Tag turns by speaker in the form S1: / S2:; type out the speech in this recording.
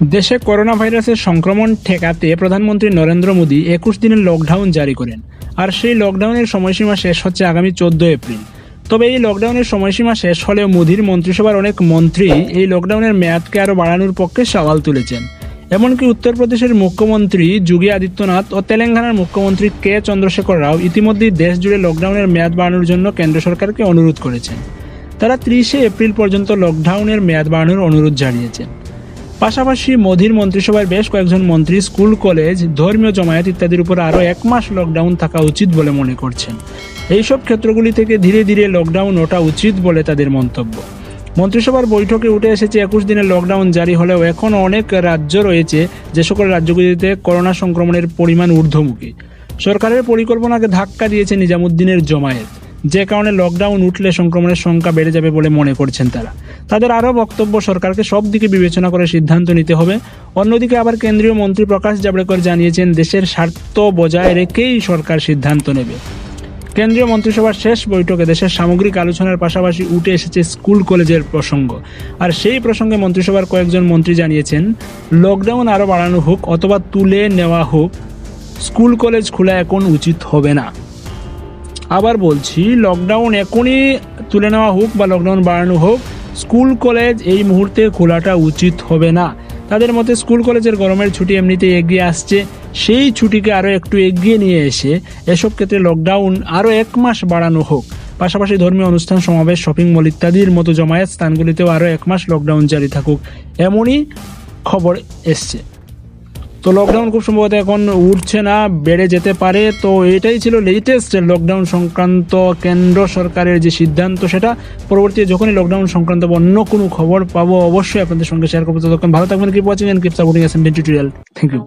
S1: দেশে করোনা ভাইরাসের সংক্রমণ ঠেকাতে প্রধানমন্ত্রী নরেন্দ্র মোদী 21 দিনের লকডাউন জারি করেন। আর সেই লকডাউনের সময়সীমা শেষ হচ্ছে আগামী 14 এপ্রিল। তবে এই লকডাউনের সময়সীমা শেষ হলেও মোদীর মন্ত্রিসভার অনেক মন্ত্রী এই লকডাউনের মেয়াদকে আরও বাড়ানোর পক্ষে সওয়াল তুলেছেন। এমনকি উত্তরপ্রদেশের মুখ্যমন্ত্রী যোগী আদিত্যনাথ ও তেলেঙ্গানার মুখ্যমন্ত্রী কে চন্দ্রশেখর রাও ইতিমধ্যেই দেশ জুড়ে লকডাউনের মেয়াদ বাড়ানোর জন্য কেন্দ্র সরকারকে অনুরোধ করেছেন। তারা 30 এপ্রিল পর্যন্ত লকডাউনের মেয়াদ বাড়ানোর অনুরোধ জানিয়েছেন। পাশাপাশি মোদীর মন্ত্রিসভার বেশ কয়েকজন মন্ত্রী স্কুল, কলেজ, ধর্মীয় জমায়েত ইত্যাদির উপর আরও 1 মাস লকডাউন থাকা উচিত বলে মনে করছেন। এইসব ক্ষেত্রগুলি থেকে ধীরে ধীরে লকডাউন ওঠা উচিত বলে তাদের মন্তব্য। মন্ত্রিসভার বৈঠকে উঠে এসেছে 21 দিনের লকডাউন জারি হলেও এখনও অনেক রাজ্য রয়েছে যে সকল রাজ্যগুলিতে করোনা সংক্রমণের পরিমাণ ঊর্ধ্বমুখী। সরকারের পরিকল্পনাকে ধাক্কা দিয়েছে নিজামুদ্দিনের জমায়েত, যে কারণে লকডাউন উঠলে সংক্রমণের সংখ্যা বেড়ে যাবে বলে মনে করছেন তারা। তাদের আরও বক্তব্য, সরকারকে সব দিকে বিবেচনা করে সিদ্ধান্ত নিতে হবে। অন্যদিকে আবার কেন্দ্রীয় মন্ত্রী প্রকাশ জাভড়েকর জানিয়েছেন দেশের স্বার্থ বজায় রেখেই সরকার সিদ্ধান্ত নেবে। কেন্দ্রীয় মন্ত্রিসভার শেষ বৈঠকে দেশের সামগ্রিক আলোচনার পাশাপাশি উঠে এসেছে স্কুল, কলেজের প্রসঙ্গ। আর সেই প্রসঙ্গে মন্ত্রিসভার কয়েকজন মন্ত্রী জানিয়েছেন লকডাউন আরও বাড়ানো হোক অথবা তুলে নেওয়া হোক, স্কুল কলেজ খোলা এখন উচিত হবে না। আবার বলছি, লকডাউন এখনই তুলে নেওয়া হোক বা লকডাউন বাড়ানো হোক, স্কুল কলেজ এই মুহূর্তে খোলাটা উচিত হবে না। তাদের মতে স্কুল কলেজের গরমের ছুটি এমনিতেই এগিয়ে আসছে, সেই ছুটিকে আরও একটু এগিয়ে নিয়ে এসে এসব ক্ষেত্রে লকডাউন আরও 1 মাস বাড়ানো হোক। পাশাপাশি ধর্মীয় অনুষ্ঠান, সমাবেশ, শপিং মল ইত্যাদির মতো জমায়েত স্থানগুলিতেও আরও 1 মাস লকডাউন জারি থাকুক, এমনই খবর এসছে। তো লকডাউন খুব সম্ভবত এখন উঠছে না, বেড়ে যেতে পারে। তো এটাই ছিল লেটেস্ট লকডাউন সংক্রান্ত কেন্দ্র সরকারের যে সিদ্ধান্ত, সেটা পরবর্তী যখনই লকডাউন সংক্রান্ত অন্য কোনো খবর পাবো অবশ্যই আপনাদের সঙ্গে শেয়ার করবো। ততক্ষণ ভালো থাকবেন, keep watching and keep supporting SMDN tutorial. Thank you.